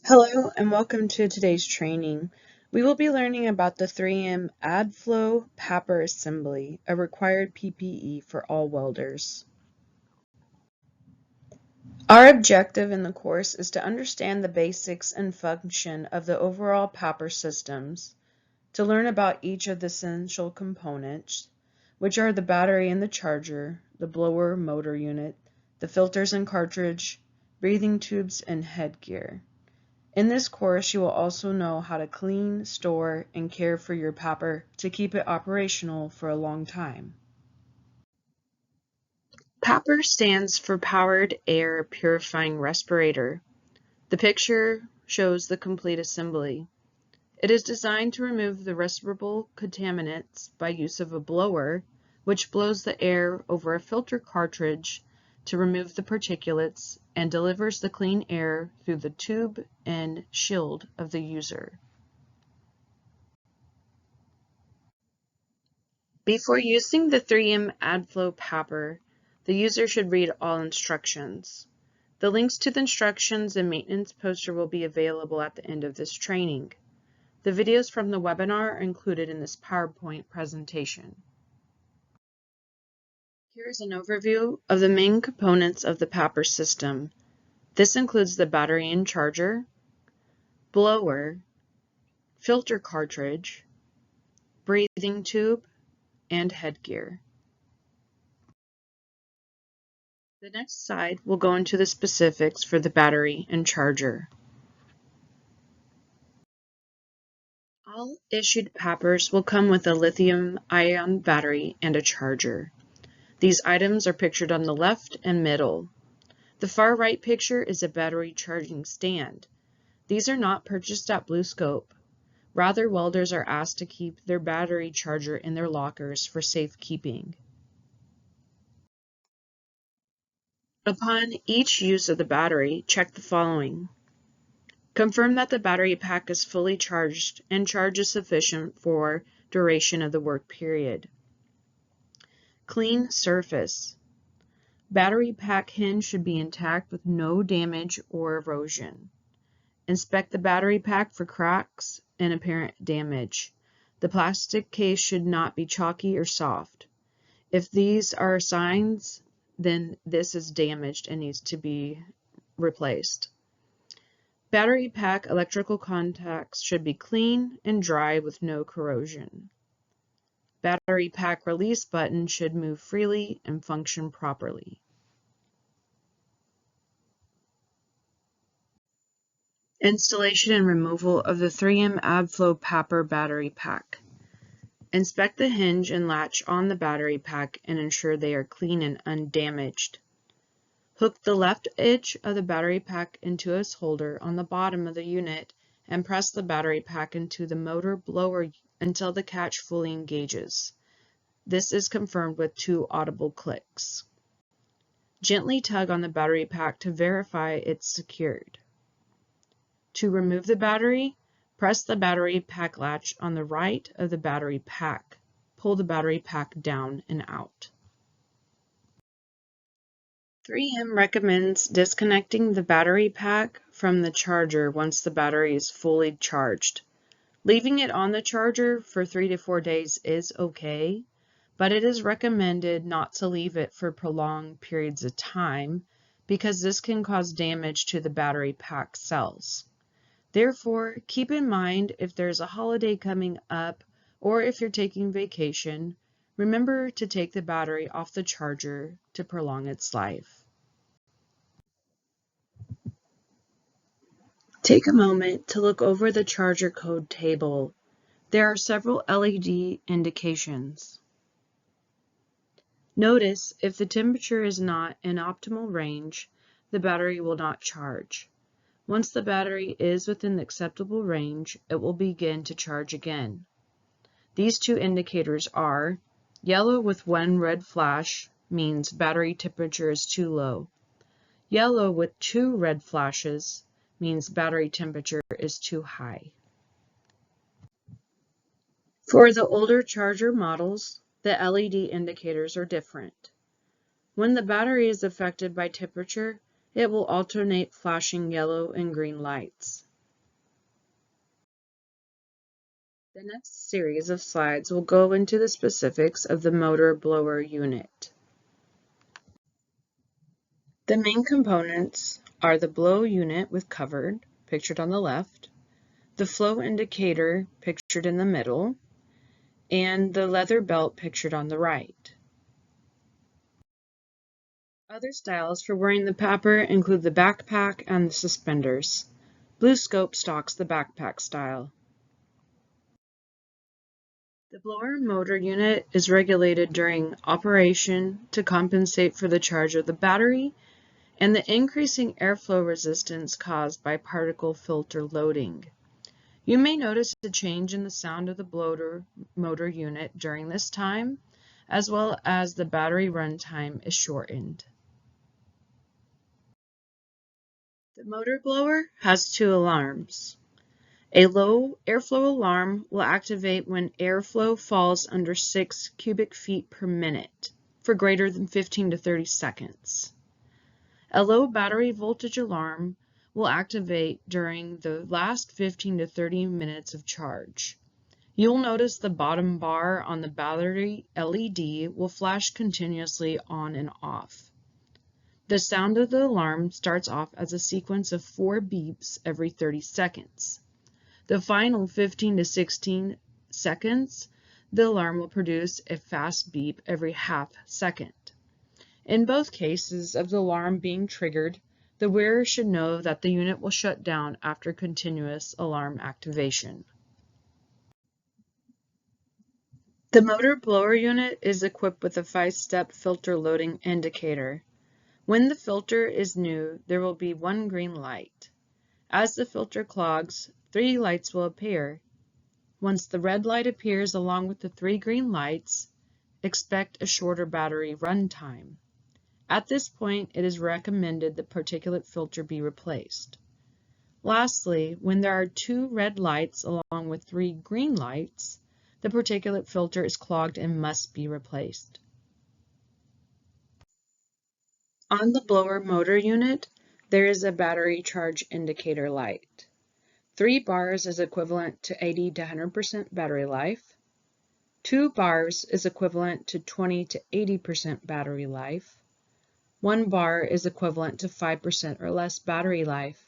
Hello and welcome to today's training. We will be learning about the 3M AdFlow PAPR assembly, a required PPE for all welders. Our objective in the course is to understand the basics and function of the overall PAPR systems, to learn about each of the essential components, which are the battery and the charger, the blower motor unit, the filters and cartridge, breathing tubes, and headgear. In this course, you will also know how to clean, store, and care for your PAPR to keep it operational for a long time. PAPR stands for Powered Air Purifying Respirator. The picture shows the complete assembly. It is designed to remove the respirable contaminants by use of a blower, which blows the air over a filter cartridge to remove the particulates and delivers the clean air through the tube and shield of the user. Before using the 3M AdFlow PAPR, the user should read all instructions. The links to the instructions and maintenance poster will be available at the end of this training. The videos from the webinar are included in this PowerPoint presentation. Here is an overview of the main components of the PAPR system. This includes the battery and charger, blower, filter cartridge, breathing tube, and headgear. The next slide will go into the specifics for the battery and charger. All issued PAPRs will come with a lithium-ion battery and a charger. These items are pictured on the left and middle. The far right picture is a battery charging stand. These are not purchased at BlueScope. Rather, welders are asked to keep their battery charger in their lockers for safekeeping. Upon each use of the battery, check the following. Confirm that the battery pack is fully charged and charge is sufficient for duration of the work period. Clean surface. Battery pack hinge should be intact with no damage or erosion. Inspect the battery pack for cracks and apparent damage. The plastic case should not be chalky or soft. If these are signs, then this is damaged and needs to be replaced. Battery pack electrical contacts should be clean and dry with no corrosion. Battery pack release button should move freely and function properly. Installation and removal of the 3M AdFlow PAPR battery pack. Inspect the hinge and latch on the battery pack and ensure they are clean and undamaged. Hook the left edge of the battery pack into its holder on the bottom of the unit and press the battery pack into the motor blower until the catch fully engages. This is confirmed with 2 audible clicks. Gently tug on the battery pack to verify it's secured. To remove the battery, press the battery pack latch on the right of the battery pack. Pull the battery pack down and out. 3M recommends disconnecting the battery pack from the charger once the battery is fully charged. Leaving it on the charger for 3 to 4 days is okay, but it is recommended not to leave it for prolonged periods of time because this can cause damage to the battery pack cells. Therefore, keep in mind if there's a holiday coming up or if you're taking vacation, remember to take the battery off the charger to prolong its life. Take a moment to look over the charger code table. There are several LED indications. Notice if the temperature is not in optimal range, the battery will not charge. Once the battery is within the acceptable range, it will begin to charge again. These 2 indicators are yellow with 1 red flash means battery temperature is too low. Yellow with 2 red flashes means battery temperature is too high. For the older charger models, the LED indicators are different. When the battery is affected by temperature, it will alternate flashing yellow and green lights. The next series of slides will go into the specifics of the motor blower unit. The main components are the blow unit with cover, pictured on the left, the flow indicator, pictured in the middle, and the leather belt, pictured on the right. Other styles for wearing the PAPR include the backpack and the suspenders. Blue Scope stocks the backpack style. The blower motor unit is regulated during operation to compensate for the charge of the battery and the increasing airflow resistance caused by particle filter loading. You may notice a change in the sound of the blower motor unit during this time, as well as the battery runtime is shortened. The motor blower has two alarms. A low airflow alarm will activate when airflow falls under 6 cubic feet per minute for greater than 15 to 30 seconds. A low battery voltage alarm will activate during the last 15 to 30 minutes of charge. You'll notice the bottom bar on the battery LED will flash continuously on and off. The sound of the alarm starts off as a sequence of 4 beeps every 30 seconds. The final 15 to 16 seconds, the alarm will produce a fast beep every half second. In both cases of the alarm being triggered, the wearer should know that the unit will shut down after continuous alarm activation. The motor blower unit is equipped with a 5-step filter loading indicator. When the filter is new, there will be one green light. As the filter clogs, 3 lights will appear. Once the red light appears along with the 3 green lights, expect a shorter battery run time. At this point, it is recommended the particulate filter be replaced. Lastly, when there are 2 red lights along with 3 green lights, the particulate filter is clogged and must be replaced. On the blower motor unit, there is a battery charge indicator light. 3 bars is equivalent to 80 to 100% battery life. 2 bars is equivalent to 20 to 80% battery life. 1 bar is equivalent to 5% or less battery life.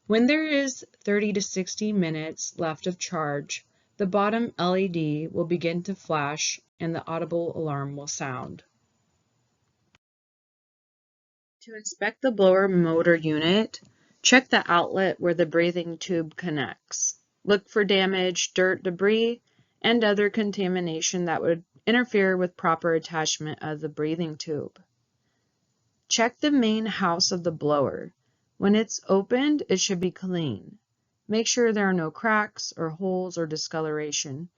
When there is 30 to 60 minutes left of charge, the bottom LED will begin to flash and the audible alarm will sound. To inspect the blower motor unit, check the outlet where the breathing tube connects. Look for damage, dirt, debris, and other contamination that would interfere with proper attachment of the breathing tube. Check the main house of the blower. When it's opened, it should be clean. Make sure there are no cracks or holes or discoloration.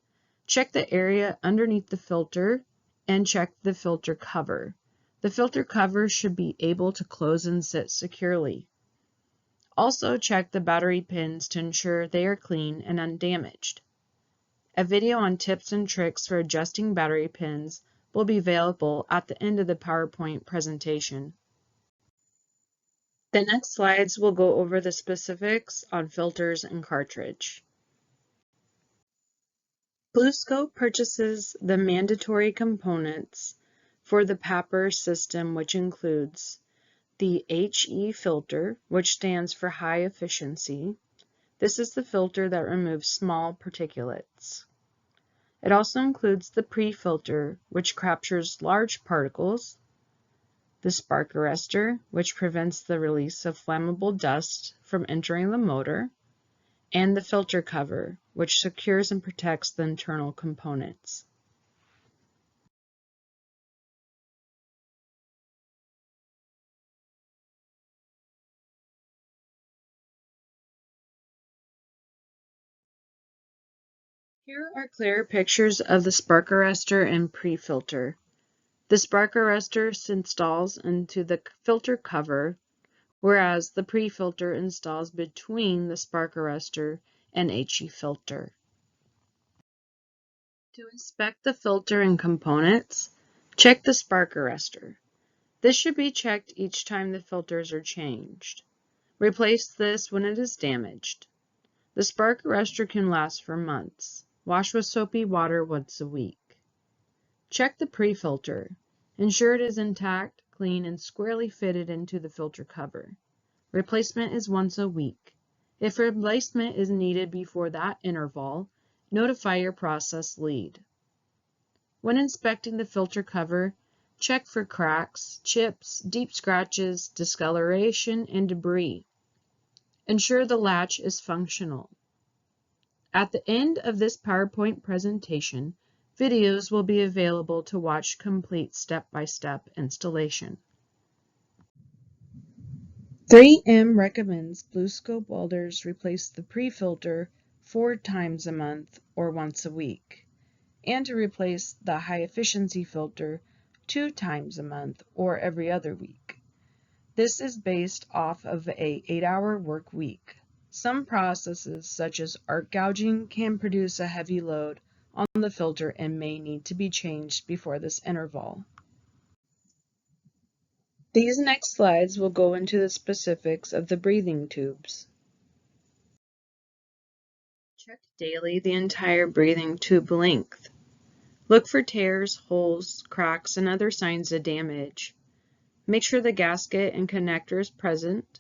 Check the area underneath the filter and check the filter cover. The filter cover should be able to close and sit securely. Also check the battery pins to ensure they are clean and undamaged. A video on tips and tricks for adjusting battery pins will be available at the end of the PowerPoint presentation. The next slides will go over the specifics on filters and cartridge. BlueScope purchases the mandatory components for the PAPR system, which includes the HE filter, which stands for high efficiency. This is the filter that removes small particulates. It also includes the pre-filter, which captures large particles, the spark arrestor, which prevents the release of flammable dust from entering the motor, and the filter cover, which secures and protects the internal components. Here are clear pictures of the spark arrestor and pre-filter. The spark arrestor installs into the filter cover, whereas the pre-filter installs between the spark arrestor and HE filter. To inspect the filter and components, check the spark arrestor. This should be checked each time the filters are changed. Replace this when it is damaged. The spark arrestor can last for months. Wash with soapy water once a week. Check the pre-filter. Ensure it is intact, clean, and squarely fitted into the filter cover. Replacement is once a week. If replacement is needed before that interval, notify your process lead. When inspecting the filter cover, check for cracks, chips, deep scratches, discoloration, and debris. Ensure the latch is functional. At the end of this PowerPoint presentation, videos will be available to watch complete step-by-step installation. 3M recommends Blue Scope welders replace the pre-filter 4 times a month or once a week, and to replace the high-efficiency filter 2 times a month or every other week. This is based off of a 8-hour work week. Some processes, such as arc gouging, can produce a heavy load on the filter and may need to be changed before this interval. These next slides will go into the specifics of the breathing tubes. Check daily the entire breathing tube length. Look for tears, holes, cracks, and other signs of damage. Make sure the gasket and connector is present,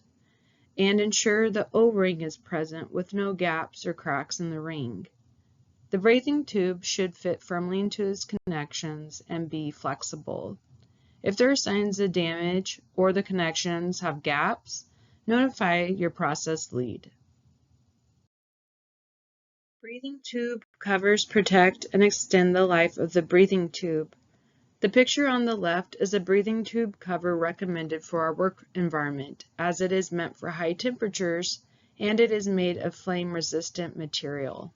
and ensure the O-ring is present with no gaps or cracks in the ring. The breathing tube should fit firmly into its connections and be flexible. If there are signs of damage or the connections have gaps, notify your process lead. Breathing tube covers protect and extend the life of the breathing tube. The picture on the left is a breathing tube cover recommended for our work environment, as it is meant for high temperatures and it is made of flame-resistant material.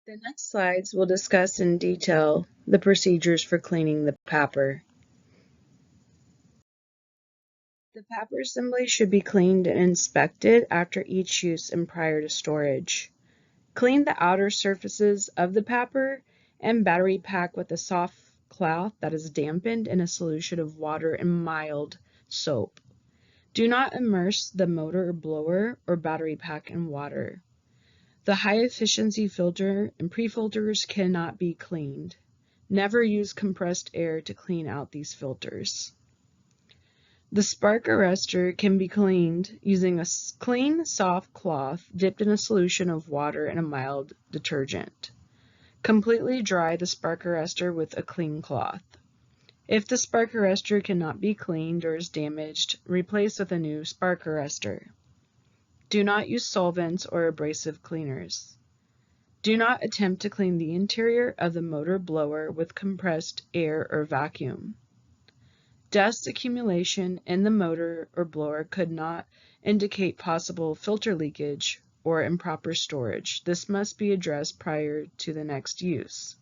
The next slides will discuss in detail the procedures for cleaning the PAPR. The PAPR assembly should be cleaned and inspected after each use and prior to storage. Clean the outer surfaces of the PAPR and battery pack with a soft cloth that is dampened in a solution of water and mild soap. Do not immerse the motor, blower, or battery pack in water. The high-efficiency filter and pre-filters cannot be cleaned. Never use compressed air to clean out these filters. The spark arrestor can be cleaned using a clean, soft cloth dipped in a solution of water and a mild detergent. Completely dry the spark arrestor with a clean cloth. If the spark arrestor cannot be cleaned or is damaged, replace with a new spark arrestor. Do not use solvents or abrasive cleaners. Do not attempt to clean the interior of the motor blower with compressed air or vacuum. Dust accumulation in the motor or blower could not indicate possible filter leakage or improper storage. This must be addressed prior to the next use.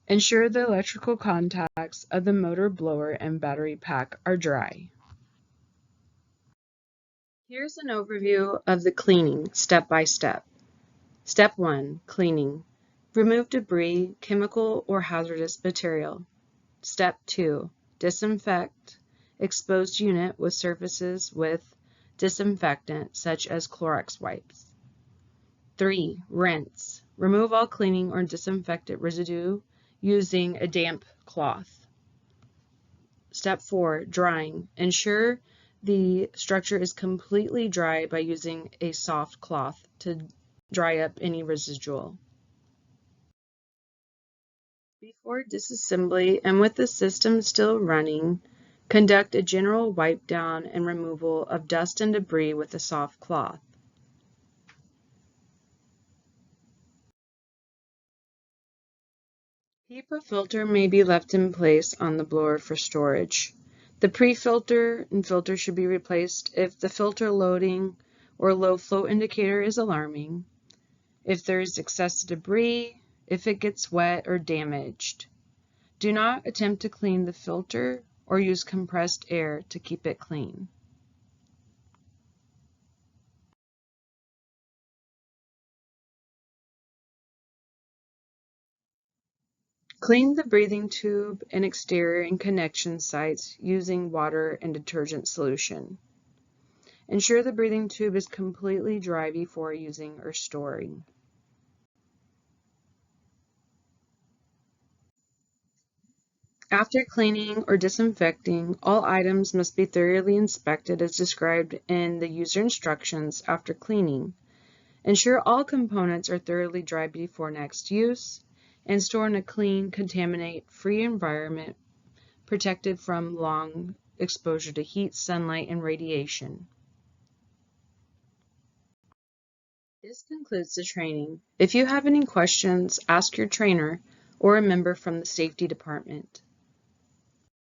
Ensure the electrical contacts of the motor blower and battery pack are dry. Here's an overview of the cleaning step by step. Step 1. Cleaning. Remove debris, chemical, or hazardous material. Step 2. Disinfect exposed unit with surfaces with disinfectant such as Clorox wipes. 3. Rinse. Remove all cleaning or disinfectant residue using a damp cloth. Step 4. Drying. Ensure the structure is completely dry by using a soft cloth to dry up any residual. Before disassembly and with the system still running, conduct a general wipe down and removal of dust and debris with a soft cloth. HEPA filter may be left in place on the blower for storage. The pre-filter and filter should be replaced if the filter loading or low flow indicator is alarming, if there is excessive debris, if it gets wet or damaged. Do not attempt to clean the filter or use compressed air to keep it clean. Clean the breathing tube and exterior and connection sites using water and detergent solution. Ensure the breathing tube is completely dry before using or storing. After cleaning or disinfecting, all items must be thoroughly inspected as described in the user instructions after cleaning. Ensure all components are thoroughly dry before next use, and store in a clean, contaminant-free environment protected from long exposure to heat, sunlight, and radiation. This concludes the training. If you have any questions, ask your trainer or a member from the safety department.